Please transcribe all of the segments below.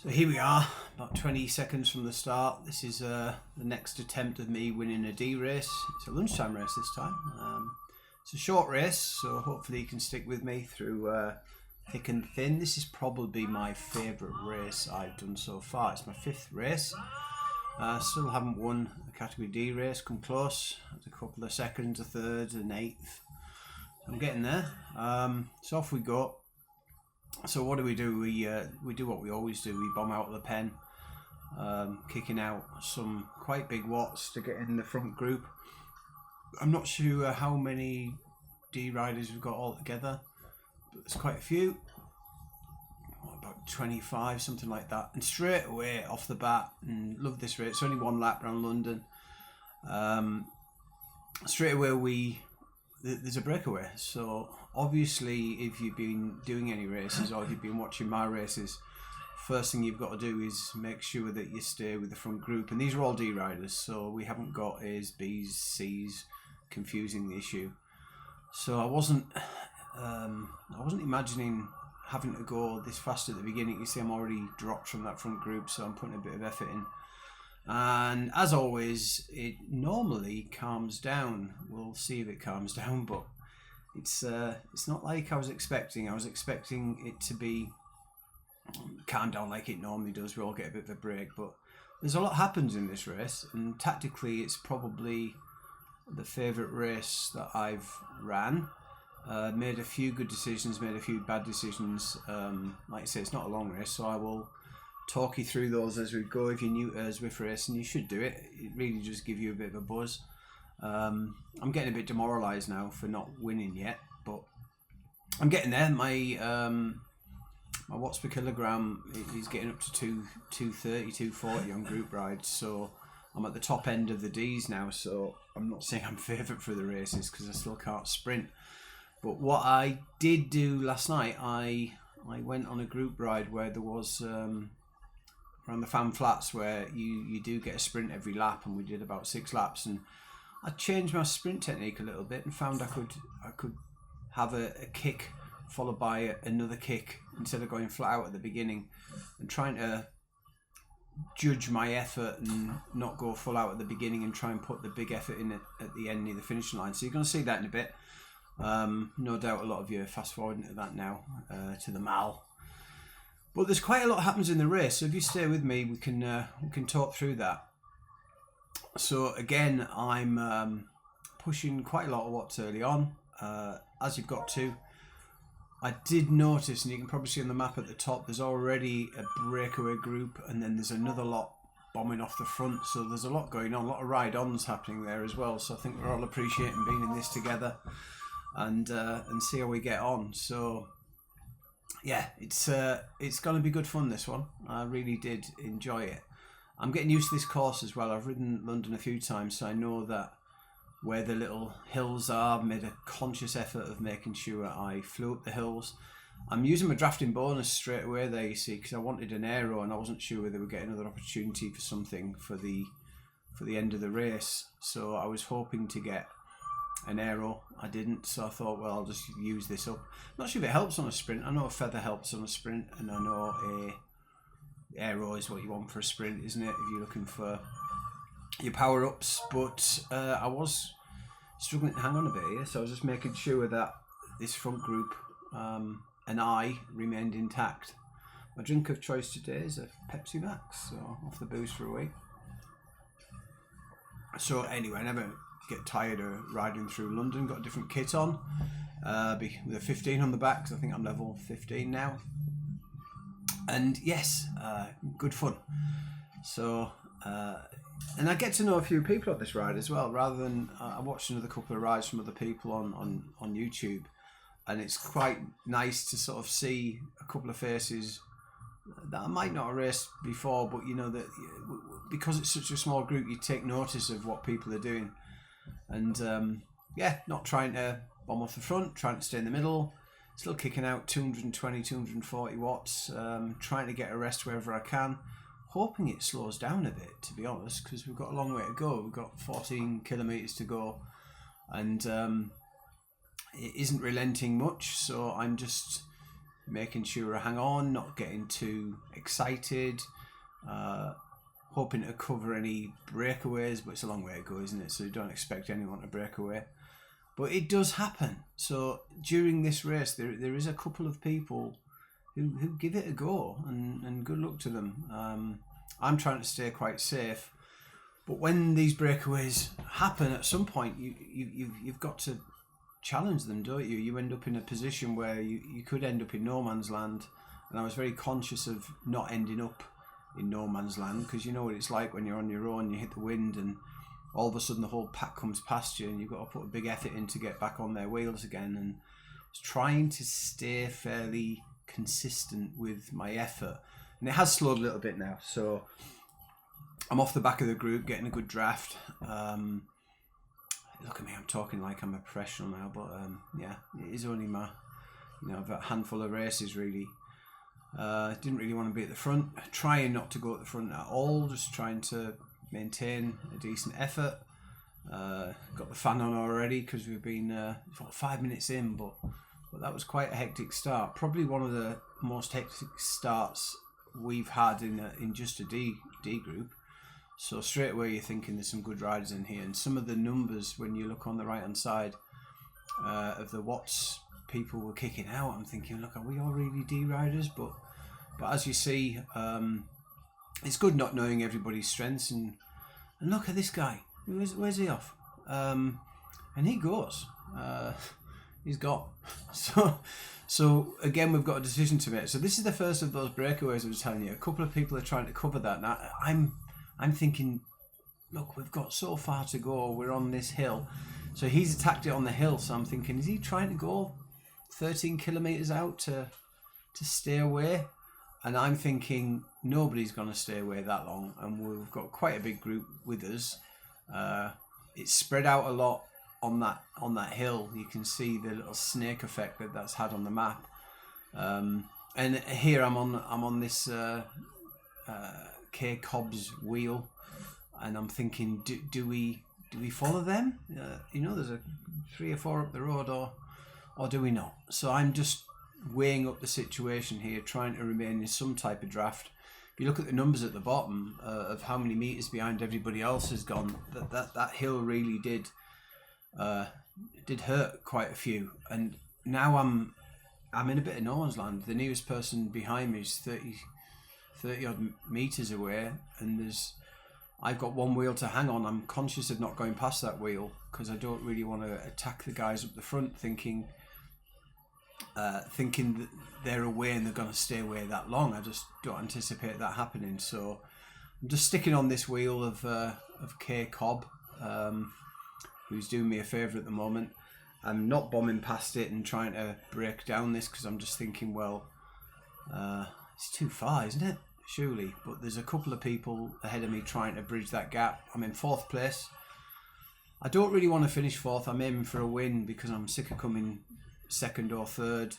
So here we are, about 20 seconds from the start. This is the next attempt of me winning a D race. It's a lunchtime race this time. It's a short race, so hopefully you can stick with me through thick and thin. This is probably my favourite race I've done so far. It's my 5th race. Still haven't won a category D race, come close. It's a couple of seconds, a third, an 8th. I'm getting there. So off we go. So what do? We do what we always do. We bomb out of the pen, kicking out some quite big watts to get in the front group. I'm not sure how many D riders we've got all together, but there's quite a few. About 25, something like that. And straight away off the bat, and love this race. It's only one lap around London. Straight away there's a breakaway. So obviously, if you've been doing any races or if you've been watching my races, first thing you've got to do is make sure that you stay with the front group. And these are all D riders, so we haven't got A's, B's, C's confusing the issue. So I wasn't imagining having to go this fast at the beginning. You see, I'm already dropped from that front group, so I'm putting a bit of effort in. And as always, it normally calms down. We'll see if it calms down, but it's not like I was expecting. I was expecting it to be calm down like it normally does. We all get a bit of a break, but there's a lot happens in this race, and tactically it's probably the favourite race that I've ran. Made a few good decisions, made a few bad decisions. Like I say, it's not a long race, so I will talk you through those as we go. If you're new to Zwift racing, you should do it. It really does give you a bit of a buzz. I'm getting a bit demoralised now for not winning yet, but I'm getting there. My watts per kilogram is getting up to 230, 240 on group rides, so I'm at the top end of the D's now. So I'm not saying I'm favourite for the races because I still can't sprint. But what I did do last night, I went on a group ride where there was around the Fan Flats, where you do get a sprint every lap, and we did about 6 laps, and I changed my sprint technique a little bit and found I could have a kick followed by another kick instead of going flat out at the beginning, and trying to judge my effort and not go full out at the beginning and try and put the big effort in at the end near the finishing line. So you're going to see that in a bit. No doubt a lot of you are fast forwarding to that now, to the Mall. But there's quite a lot happens in the race, so if you stay with me, we can talk through that. So again, I'm pushing quite a lot of watts early on, as you've got to. I did notice, and you can probably see on the map at the top, there's already a breakaway group, and then there's another lot bombing off the front. So there's a lot going on, a lot of ride-ons happening there as well. So I think we're all appreciating being in this together, and see how we get on. So yeah, it's going to be good fun, this one. I really did enjoy it. I'm getting used to this course as well. I've ridden London a few times, so I know that where the little hills are, made a conscious effort of making sure I flew up the hills. I'm using my drafting bonus straight away there, you see, because I wanted an aero and I wasn't sure whether we'd get another opportunity for something for the end of the race. So I was hoping to get an aero. I didn't, so I thought, well, I'll just use this up. I'm not sure if it helps on a sprint. I know a feather helps on a sprint, and I know a aero is what you want for a sprint, isn't it, if you're looking for your power-ups. But I was struggling to hang on a bit here, so I was just making sure that this front group and I remained intact. My drink of choice today is a Pepsi Max, so off the booze for a week. So anyway, I never get tired of riding through London. Got a different kit on, with a 15 on the back, because I think I'm level 15 now. And yes, good fun. So and I get to know a few people on this ride as well, rather than I watched another couple of rides from other people on YouTube, and it's quite nice to sort of see a couple of faces that I might not have raced before, but you know that because it's such a small group, you take notice of what people are doing. And yeah, not trying to bomb off the front, trying to stay in the middle, still kicking out 220, 240 watts, trying to get a rest wherever I can, hoping it slows down a bit, to be honest, because we've got a long way to go. We've got 14 kilometres to go, and it isn't relenting much, so I'm just making sure I hang on, not getting too excited, hoping to cover any breakaways, but it's a long way to go, isn't it? So you don't expect anyone to break away. But it does happen. So during this race, there is a couple of people who give it a go, and good luck to them. I'm trying to stay quite safe. But when these breakaways happen, at some point, you've got to challenge them, don't you? You end up in a position where you could end up in no man's land. And I was very conscious of not ending up in no man's land, because you know what it's like when you're on your own, you hit the wind and all of a sudden the whole pack comes past you and you've got to put a big effort in to get back on their wheels again. And I was trying to stay fairly consistent with my effort. And it has slowed a little bit now. So I'm off the back of the group, getting a good draft. Look at me, I'm talking like I'm a professional now, but yeah, it is only my, I've got a handful of races really. Didn't really want to be at the front, trying not to go at the front at all, just trying to maintain a decent effort. Got the fan on already because we've been 5 minutes in, but that was quite a hectic start. Probably one of the most hectic starts we've had in just a D group. So straight away you're thinking there's some good riders in here, and some of the numbers when you look on the right hand side of the watts people were kicking out, I'm thinking, look, are we all really D riders? But as you see, it's good not knowing everybody's strengths, and look at this guy. Where's he off? And he goes. He's gone. So again, we've got a decision to make. So this is the first of those breakaways I was telling you. A couple of people are trying to cover that. Now I'm thinking, look, we've got so far to go. We're on this hill. So he's attacked it on the hill. So I'm thinking, is he trying to go 13 kilometres out to stay away? And I'm thinking nobody's going to stay away that long. And we've got quite a big group with us. It's spread out a lot on that hill. You can see the little snake effect that's had on the map. And here I'm on this K Cobb's wheel, and I'm thinking, do we follow them? There's a 3 or 4 up the road, or do we not? So I'm just weighing up the situation here, trying to remain in some type of draft. If you look at the numbers at the bottom of how many meters behind everybody else has gone, that hill really did hurt quite a few. And now I'm in a bit of no man's land. The nearest person behind me is 30 odd meters away, and I've got one wheel to hang on. I'm conscious of not going past that wheel because I don't really want to attack the guys up the front, thinking that they're away and they're going to stay away that long. I just don't anticipate that happening. So I'm just sticking on this wheel of K Cobb, who's doing me a favour at the moment. I'm not bombing past it and trying to break down this because I'm just thinking, well, it's too far, isn't it? Surely. But there's a couple of people ahead of me trying to bridge that gap. I'm in 4th place. I don't really want to finish 4th. I'm aiming for a win because I'm sick of coming 2nd or 3rd.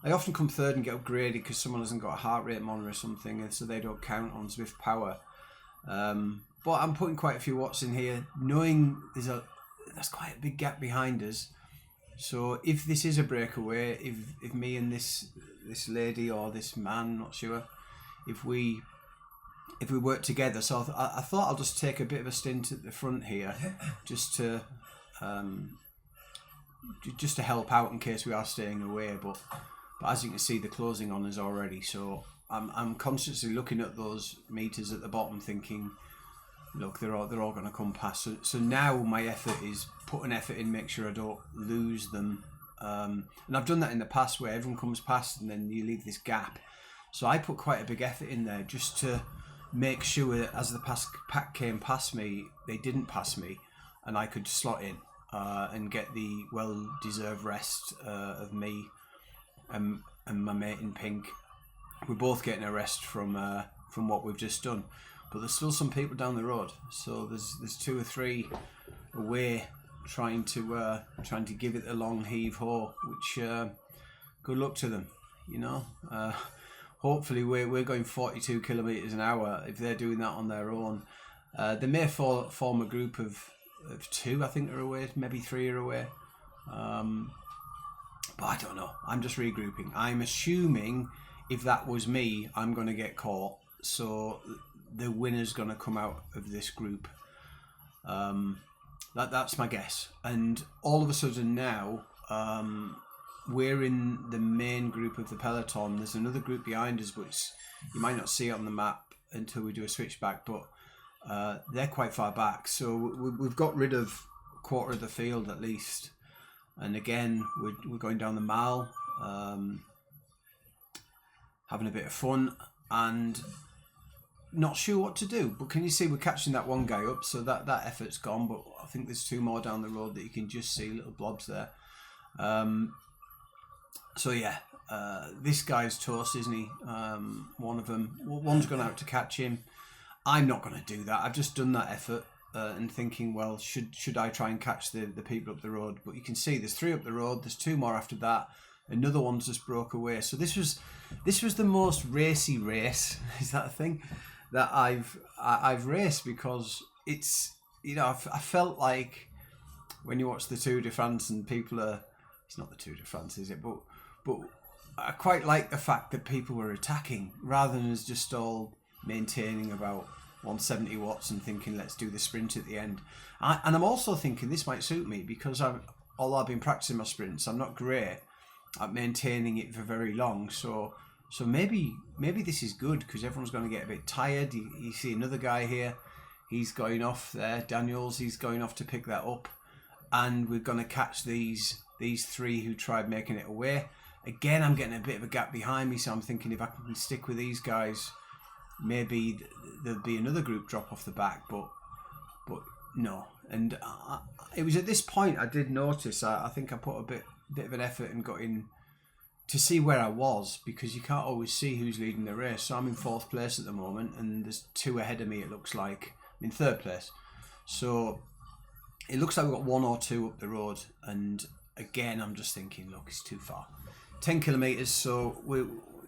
I often come 3rd and get upgraded because someone hasn't got a heart rate monitor or something, so they don't count on Zwift power. But I'm putting quite a few watts in here, knowing there's quite a big gap behind us. So if this is a breakaway, if me and this lady or this man, not sure, if we work together. So I thought I'll just take a bit of a stint at the front here, just to help out in case we are staying away. But as you can see, the closing on us already. So I'm consciously looking at those meters at the bottom, thinking, look, they're all going to come past. So now my effort is put an effort in, make sure I don't lose them. And I've done that in the past where everyone comes past and then you leave this gap. So I put quite a big effort in there just to make sure that as the pack came past me, they didn't pass me, and I could slot in and get the well-deserved rest of me and my mate in pink. We're both getting a rest from what we've just done. But there's still some people down the road, so there's 2 or 3 away trying to give it a long heave ho, which good luck to them. Hopefully we're going 42 kilometers an hour. If they're doing that on their own, they may form a group of 2. I think are away, maybe 3 are away. But I don't know. I'm just regrouping. I'm assuming if that was me, I'm going to get caught. So the winner's going to come out of this group. That's my guess. And all of a sudden now, we're in the main group of the peloton. There's another group behind us, which you might not see on the map until we do a switchback, but they're quite far back. So we've got rid of a quarter of the field at least. And again, we're going down the mile, having a bit of fun and not sure what to do. But can you see we're catching that one guy up, so that effort's gone. But I think there's two more down the road that you can just see, little blobs there. So yeah, this guy's toast, isn't he? One of them, one's gone out to catch him. I'm not going to do that. I've just done that effort and thinking, well, should I try and catch the people up the road? But you can see there's 3 up the road. There's 2 more after that. Another one's just broke away. So this was the most racy race. Is that a thing? That I've raced, because it's, you know, I felt like when you watch the Tour de France and people are, it's not the Tour de France, is it? But I quite like the fact that people were attacking rather than as just all maintaining about 170 watts and thinking let's do the sprint at the end. And I'm also thinking this might suit me, because although I've been practicing my sprints, I'm not great at maintaining it for very long. So maybe this is good, because everyone's going to get a bit tired. You see another guy here, he's going off there, Daniels, he's going off to pick that up, and we're going to catch these 3 who tried making it away. Again, I'm getting a bit of a gap behind me, so I'm thinking if I can stick with these guys, maybe there'll be another group drop off the back, but no. And it was at this point I did notice, I think I put a bit of an effort and got in to see where I was, because you can't always see who's leading the race. So I'm in 4th place at the moment, and there's 2 ahead of me, it looks like. I'm in 3rd place. So it looks like we've got 1 or 2 up the road, and again I'm just thinking, look, it's too far. 10 kilometres, so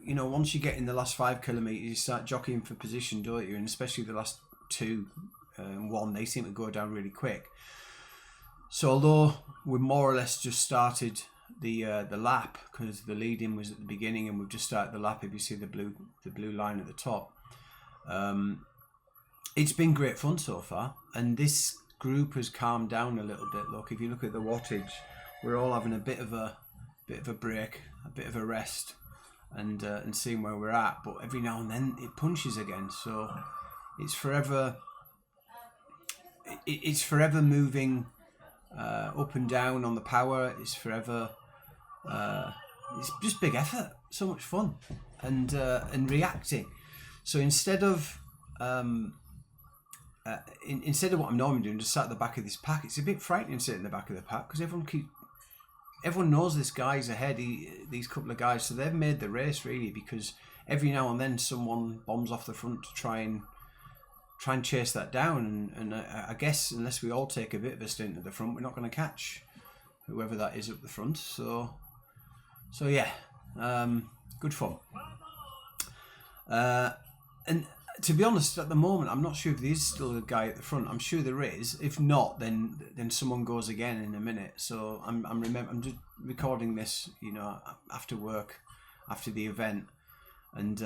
you know, once you get in the last 5 kilometres, you start jockeying for position, don't you? And especially the last 2 and 1, they seem to go down really quick. So although we more or less just started the lap, because the lead-in was at the beginning, and we've just started the lap. If you see the blue line at the top, it's been great fun so far, and this group has calmed down a little bit. Look, if you look at the wattage, we're all having a bit of a break, a bit of a rest, and seeing where we're at. But every now and then it punches again, so it's forever moving up and down on the power. It's forever it's just big effort, so much fun, and reacting. So instead of what I'm normally doing, just sat at the back of this pack, it's a bit frightening sitting in the back of the pack, because everyone knows this guy's ahead, these couple of guys, so they've made the race really, because every now and then someone bombs off the front to try and chase that down, and I guess unless we all take a bit of a stint at the front, we're not going to catch whoever that is up the front. So yeah, good fun. And to be honest, at the moment, I'm not sure if there is still a guy at the front. I'm sure there is. If not, then someone goes again in a minute. So I'm just recording this, you know, after work, after the event, and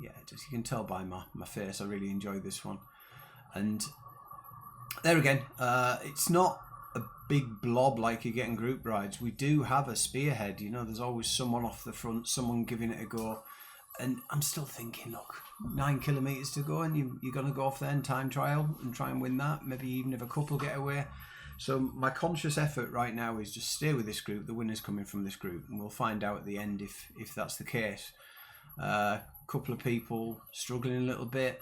yeah, just you can tell by my face, I really enjoyed this one. And there again, it's not a big blob like you get in group rides. We do have a spearhead, you know, there's always someone off the front, someone giving it a go. And I'm still thinking, look, 9 kilometres to go, and you're going to go off there in time trial and try and win that, maybe even if a couple get away. So my conscious effort right now is just stay with this group. The winner's coming from this group, and we'll find out at the end if that's the case. Couple of people struggling a little bit,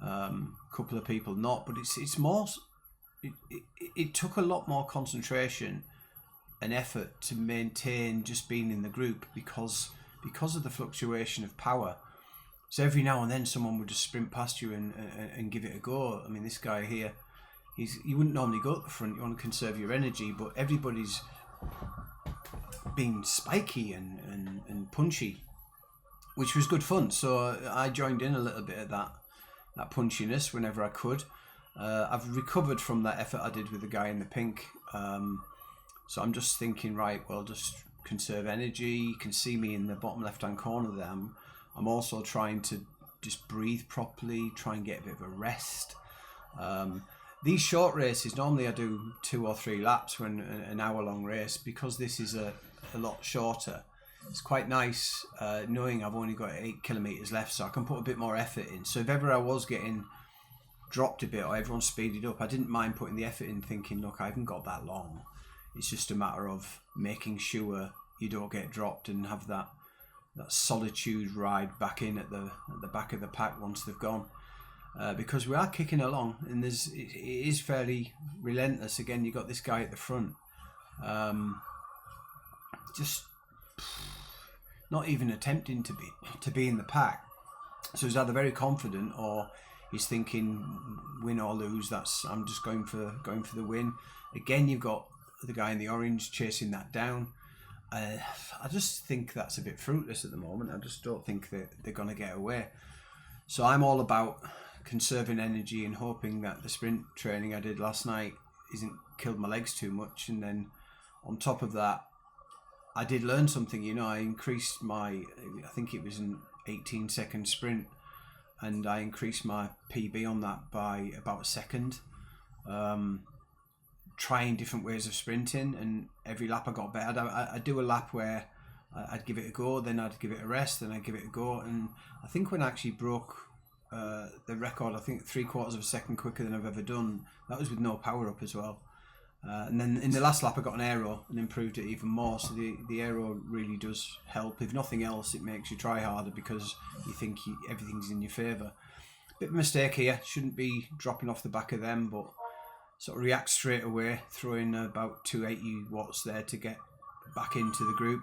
couple of people not, but it's more. It took a lot more concentration and effort to maintain just being in the group, because of the fluctuation of power. So every now and then someone would just sprint past you and give it a go. I mean, this guy here, you wouldn't normally go at the front. You want to conserve your energy, but everybody's being spiky and punchy, which was good fun. So I joined in a little bit of that punchiness whenever I could. I've recovered from that effort I did with the guy in the pink. So I'm just thinking, right, well, just conserve energy. You can see me in the bottom left-hand corner there. I'm also trying to just breathe properly, try and get a bit of a rest. These short races, normally I do 2 or 3 laps when an hour-long race. Because this is a lot shorter, it's quite nice knowing I've only got 8 kilometers left, so I can put a bit more effort in. So if ever I was getting dropped a bit or everyone speeded up, I didn't mind putting the effort in, thinking, look, I haven't got that long. It's just a matter of making sure you don't get dropped and have that solitude ride back in at the back of the pack once they've gone. Because we are kicking along, and it is fairly relentless. Again, you got this guy at the front, just not even attempting to be in the pack. So he's either very confident or he's thinking, win or lose, I'm just going for the win. Again, you've got the guy in the orange chasing that down. I just think that's a bit fruitless at the moment. I just don't think that they're going to get away. So I'm all about conserving energy and hoping that the sprint training I did last night isn't killed my legs too much. And then on top of that, I did learn something. I increased I think it was an 18-second sprint, and I increased my PB on that by about a second. Trying different ways of sprinting, and every lap I got better. I'd do a lap where I'd give it a go, then I'd give it a rest, then I'd give it a go, and I think when I actually broke the record, I think 3/4 of a second quicker than I've ever done. That was with no power up as well. And then in the last lap I got an aero and improved it even more. So the aero really does help. If nothing else, it makes you try harder because you think everything's in your favour. Bit of a mistake here. Shouldn't be dropping off the back of them, but sort of react straight away, throwing about 280 watts there to get back into the group.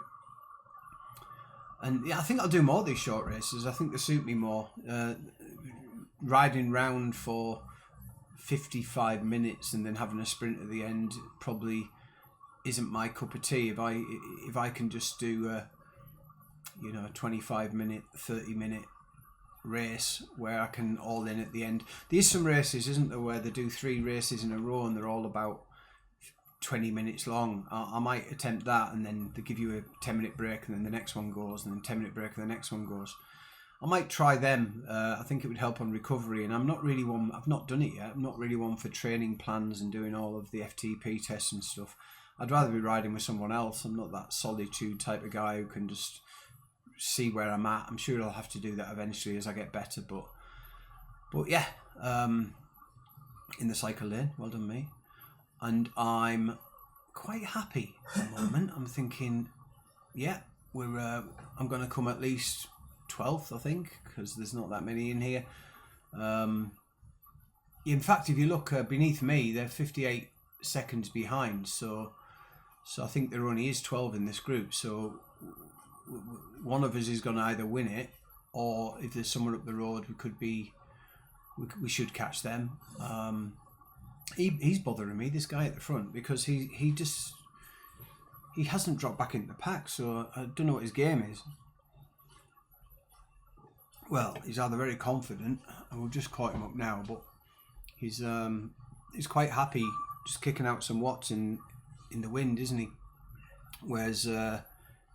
And yeah, I think I'll do more of these short races. I think they suit me more. Riding round for 55 minutes and then having a sprint at the end probably isn't my cup of tea. If I can just do a 25-minute, 30-minute race where I can all in at the end. There's some races, isn't there, where they do 3 races in a row and they're all about 20 minutes long. I might attempt that, and then they give you a 10-minute break, and then the next one goes, and then 10-minute break, and the next one goes. I might try them. I think it would help on recovery, and I'm not really one. I've not done it yet. I'm not really one for training plans and doing all of the FTP tests and stuff. I'd rather be riding with someone else. I'm not that solitude type of guy who can just see where I'm at. I'm sure I'll have to do that eventually as I get better, but yeah, in the cycle lane, well done me. And I'm quite happy at the moment. I'm thinking, yeah, I'm going to come at least 12th, I think, because there's not that many in here. In fact, if you look beneath me, they're 58 seconds behind, so I think there only is 12 in this group. So one of us is going to either win it, or if there's someone up the road, we should catch them. He's bothering me, this guy at the front, because he hasn't dropped back into the pack, so I don't know what his game is. Well, he's either very confident, and we've just caught him up now, but he's quite happy just kicking out some watts in the wind, isn't he? Whereas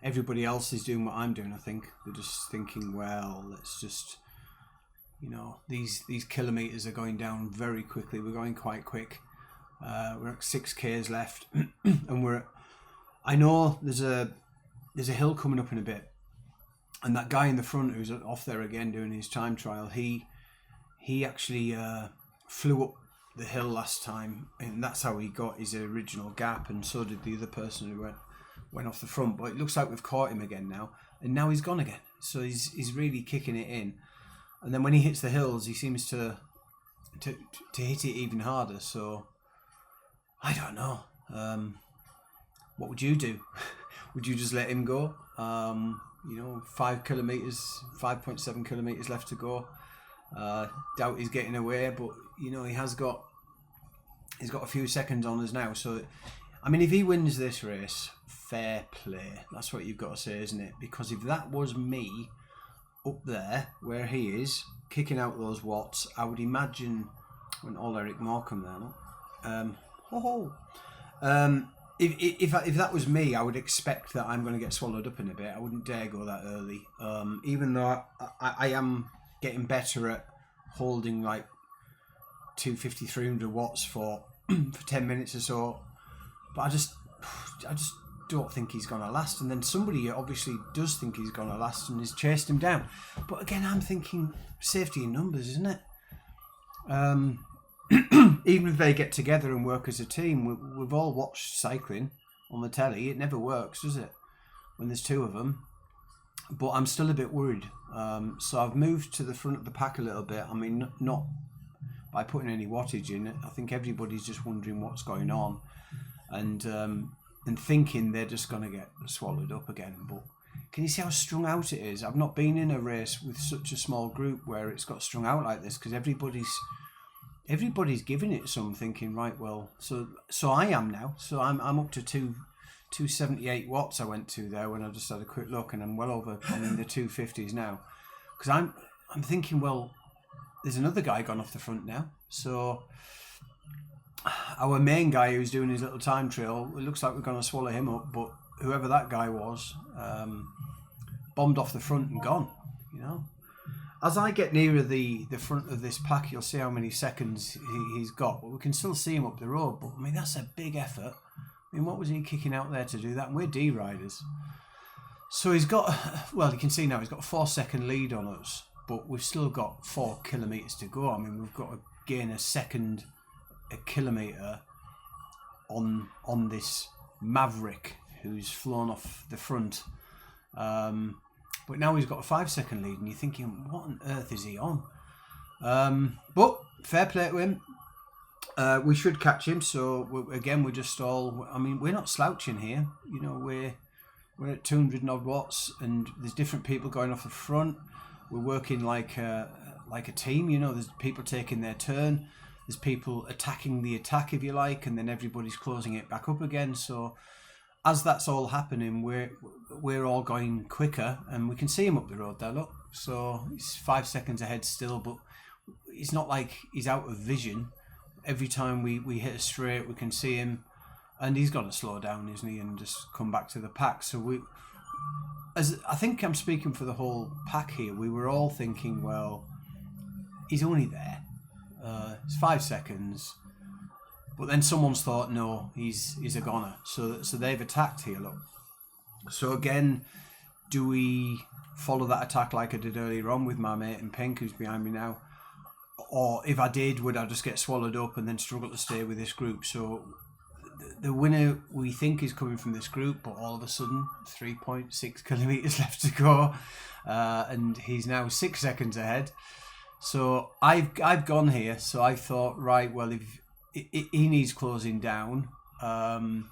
everybody else is doing what I'm doing. I think they're just thinking, well, let's just, these kilometers are going down very quickly. We're going quite quick. We're at 6Ks left, and I know there's a hill coming up in a bit, and that guy in the front who's off there again doing his time trial, he actually flew up the hill last time, and that's how he got his original gap, and so did the other person who went off the front. But it looks like we've caught him again now, and now he's gone again. So he's really kicking it in, and then when he hits the hills, he seems to hit it even harder. So I don't know. What would you do? Would you just let him go? 5 kilometers, 5.7 kilometers left to go. Doubt he's getting away, but he's got a few seconds on us now. So, I mean, if he wins this race, fair play. That's what you've got to say, isn't it? Because if that was me up there where he is, kicking out those watts, I would imagine when all Eric Morecambe there, if that was me, I would expect that I'm going to get swallowed up in a bit. I wouldn't dare go that early. Even though I am getting better at holding like 250, 300 watts for 10 minutes or so, but I just don't think he's going to last. And then somebody obviously does think he's going to last and has chased him down. But again, I'm thinking safety in numbers, isn't it? Even if they get together and work as a team, we've all watched cycling on the telly. It never works, does it, when there's two of them? But I'm still a bit worried. So I've moved to the front of the pack a little bit. I mean, not by putting any wattage in it. I think everybody's just wondering what's going on, and thinking they're just going to get swallowed up again. But can you see how strung out it is? I've not been in a race with such a small group where it's got strung out like this, because everybody's giving it some, thinking, right, well, so I am now. So I'm up to 278 watts I went to there when I just had a quick look, and I'm well over, I'm in the 250s now. Because I'm thinking, well, there's another guy gone off the front now. So our main guy who's doing his little time trial, it looks like we're going to swallow him up, but whoever that guy was, bombed off the front and gone, you know. As I get nearer the front of this pack, you'll see how many seconds he's got. But we can still see him up the road. But, I mean, that's a big effort. I mean, what was he kicking out there to do that? And we're D riders. So he's got, well, you can see now he's got a 4-second lead on us. But we've still got 4 kilometres to go. I mean, we've got to gain a kilometre on this Maverick who's flown off the front. But now he's got a 5-second lead, and you're thinking, what on earth is he on? But fair play to him. We should catch him. So we're just all. I mean, we're not slouching here. You know, we're at 200 odd watts, and there's different people going off the front. We're working like a team. You know, there's people taking their turn. There's people attacking the attack, if you like, and then everybody's closing it back up again. So as that's all happening, we're all going quicker, and we can see him up the road there, look. So he's 5 seconds ahead still, but it's not like he's out of vision. Every time we hit a straight, we can see him, and he's got to slow down, isn't he, and just come back to the pack. So I think I'm speaking for the whole pack here, we were all thinking, well, he's only there. It's 5 seconds. But then someone's thought, no, he's a goner. So they've attacked here, look. So again, do we follow that attack like I did earlier on with my mate in pink who's behind me now? Or if I did, would I just get swallowed up and then struggle to stay with this group? So the winner we think is coming from this group, but all of a sudden 3.6 kilometres left to go, and he's now 6 seconds ahead. So I've gone here. So I thought, right, well, if he needs closing down, and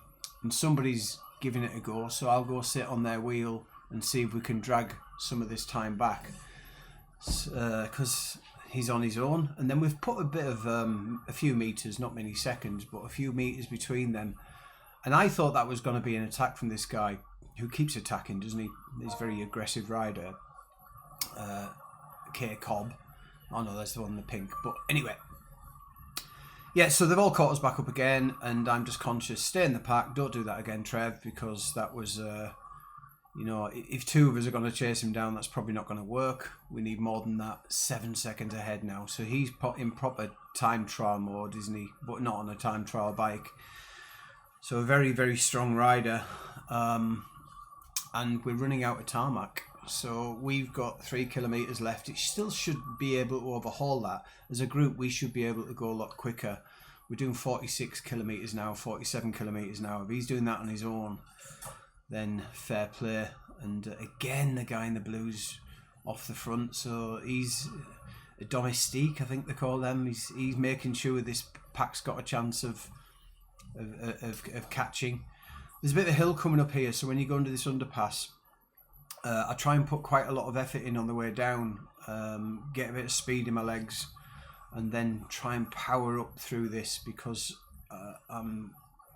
somebody's giving it a go, so I'll go sit on their wheel and see if we can drag some of this time back, because he's on his own. And then we've put a bit of a few meters, not many seconds, but a few meters between them, and I thought that was going to be an attack from this guy who keeps attacking, doesn't he? He's a very aggressive rider, K Cobb. Oh no, that's the one in the pink. But anyway, yeah, so they've all caught us back up again, and I'm just conscious, stay in the pack, don't do that again, Trev, because that was, you know, if two of us are going to chase him down, that's probably not going to work. We need more than that. 7 seconds ahead now. So he's put in proper time trial mode, isn't he? But not on a time trial bike. So a very, very strong rider. And we're running out of tarmac. So we've got 3 kilometres left. It still should be able to overhaul that. As a group, we should be able to go a lot quicker. We're doing 46 kilometres now, 47 kilometres now. If he's doing that on his own, then fair play. And again, the guy in the blues off the front. So he's a domestique, I think they call them. He's making sure this pack's got a chance of catching. There's a bit of a hill coming up here, so when you go under this underpass, I try and put quite a lot of effort in on the way down, get a bit of speed in my legs, and then try and power up through this, because I'm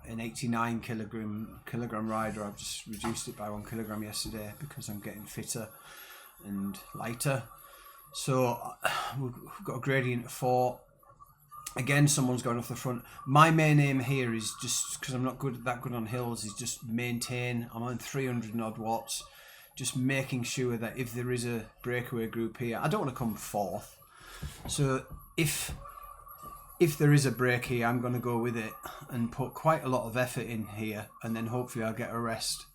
an 89 kilogram rider. I've just reduced it by 1 kilogram yesterday because I'm getting fitter and lighter. So we've got a gradient of 4. Again, someone's going off the front. My main aim here is just because I'm not that good on hills, is just maintain. I'm on 300 and odd watts, just making sure that if there is a breakaway group here, I don't want to come fourth. So if there is a break here, I'm going to go with it and put quite a lot of effort in here, and then hopefully I'll get a rest.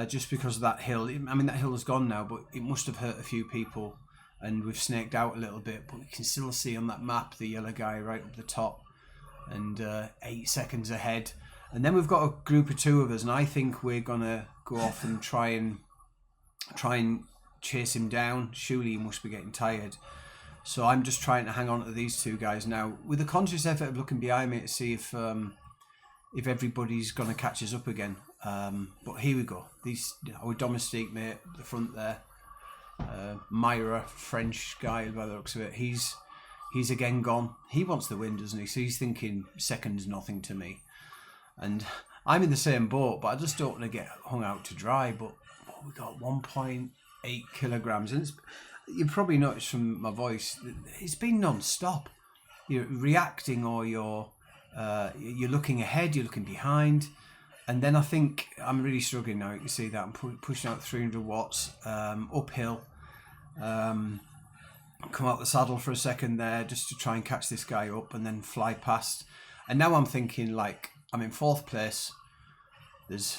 Just because of that hill. I mean, that hill is gone now, but it must have hurt a few people, and we've snaked out a little bit, but we can still see on that map the yellow guy right up the top, and 8 seconds ahead. And then we've got a group of 2 of us, and I think we're gonna go off and try and chase him down. Surely he must be getting tired. So I'm just trying to hang on to these 2 guys now, with a conscious effort of looking behind me to see if everybody's gonna catch us up again. But here we go. These, our domestique mate, the front there, Myra, French guy by the looks of it. He's again gone. He wants the win, doesn't he? So he's thinking second's nothing to me. And I'm in the same boat, but I just don't want to get hung out to dry. But we got 1.8 kilograms, and you probably noticed from my voice, it's been non-stop. You're reacting, or you're looking ahead, you're looking behind. And then I think I'm really struggling now. You can see that I'm pushing out 300 watts uphill. Come out the saddle for a second there just to try and catch this guy up, and then fly past. And now I'm thinking, like, I'm in 4th place. There's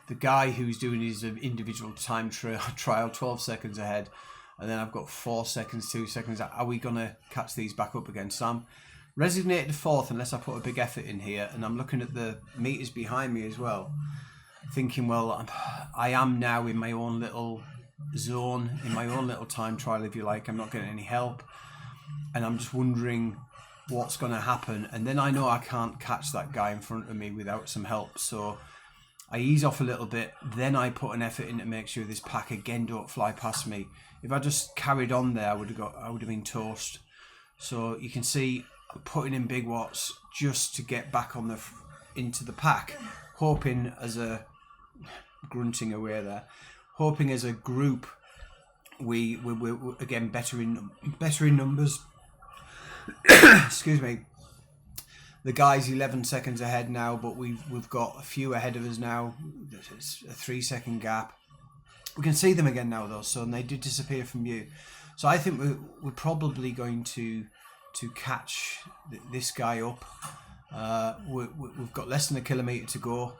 the guy who's doing his individual time trial 12 seconds ahead, and then I've got 4 seconds, 2 seconds. Are we gonna catch these back up again? So I'm resignated 4th unless I put a big effort in here, and I'm looking at the meters behind me as well, thinking, well, I am now in my own little zone, in my own little time trial, if you like. I'm not getting any help, and I'm just wondering what's going to happen. And then I know I can't catch that guy in front of me without some help, so I ease off a little bit. Then I put an effort in to make sure this pack again don't fly past me. If I just carried on there, I would have been toast. So you can see I'm putting in big watts just to get back on into the pack, hoping as a grunting away there, hoping as a group we're again better in numbers. Excuse me. The guy's 11 seconds ahead now, but we've got a few ahead of us now. It's a 3-second gap. We can see them again now though, so they did disappear from view. So I think we're probably going to catch this guy up. We've got less than a kilometre to go.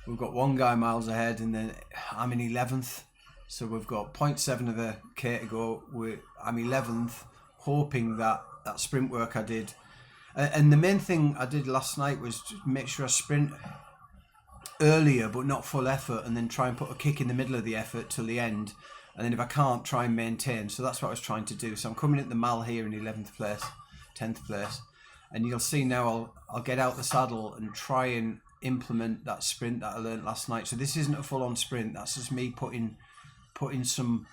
We've got 1 guy miles ahead, and then I'm in 11th. So we've got 0.7 of a K to go. I'm 11th, hoping that sprint work I did. And the main thing I did last night was to make sure I sprint earlier, but not full effort, and then try and put a kick in the middle of the effort till the end. And then if I can't, try and maintain. So that's what I was trying to do. So I'm coming at the mile here in 11th place, 10th place. And you'll see now I'll get out the saddle and try and implement that sprint that I learned last night. So this isn't a full-on sprint. That's just me putting some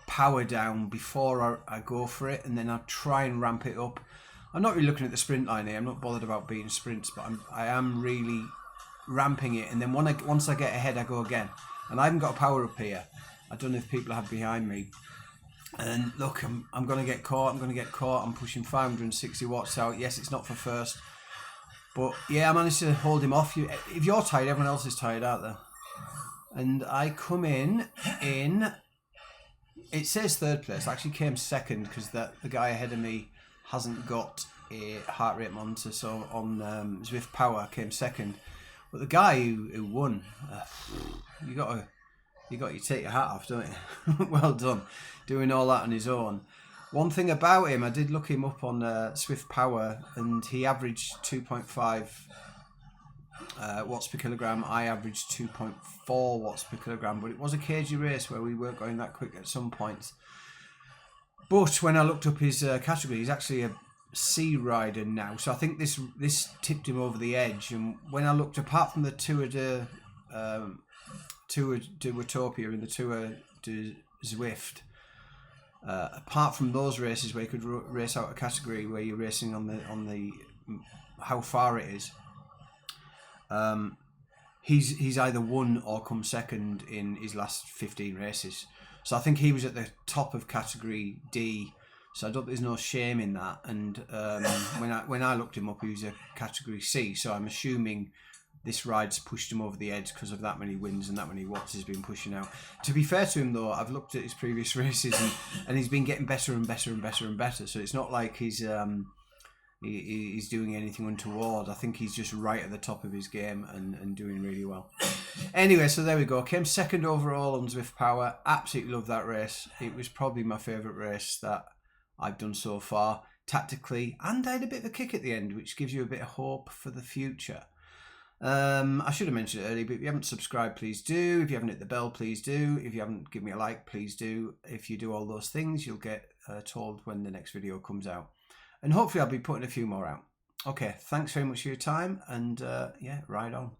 power down before I go for it, and then I'll try and ramp it up. I'm not really looking at the sprint line here. I'm not bothered about beating sprints, but I am really ramping it. And then once I get ahead, I go again. And I haven't got a power up here. I don't know if people have behind me. And look, I'm going to get caught. I'm pushing 560 watts out. Yes, it's not for first. But yeah, I managed to hold him off. If you're tired, everyone else is tired out there. And I come in, it says 3rd place. I actually came 2nd because the guy ahead of me hasn't got a heart rate monitor. So on Zwift Power, I came 2nd. But the guy who won, you got to take your hat off, don't you? Well done, doing all that on his own. One thing about him, I did look him up on Zwift Power, and he averaged 2.5 watts per kilogram. I averaged 2.4 watts per kilogram, but it was a cagey race where we weren't going that quick at some points. But when I looked up his category, he's actually a sea rider now, so I think this tipped him over the edge. And when I looked, apart from the Tour de Utopia and the Tour de Zwift, apart from those races where you could race out a category where you're racing on the how far it is, he's either won or come 2nd in his last 15 races. So I think he was at the top of category D. So I don't. There's no shame in that. And when I looked him up, he was a category C. So I'm assuming this ride's pushed him over the edge because of that many wins and that many watts he's been pushing out. To be fair to him, though, I've looked at his previous races and he's been getting better and better and better and better. So it's not like he's doing anything untoward. I think he's just right at the top of his game and doing really well. Anyway, so there we go. Came second overall on Zwift Power. Absolutely loved that race. It was probably my favourite race that I've done so far, tactically, and I had a bit of a kick at the end, which gives you a bit of hope for the future. I should have mentioned it earlier, but if you haven't subscribed, please do. If you haven't hit the bell, please do. If you haven't given me a like, please do. If you do all those things, you'll get told when the next video comes out. And hopefully I'll be putting a few more out. Okay, thanks very much for your time, and yeah, ride on.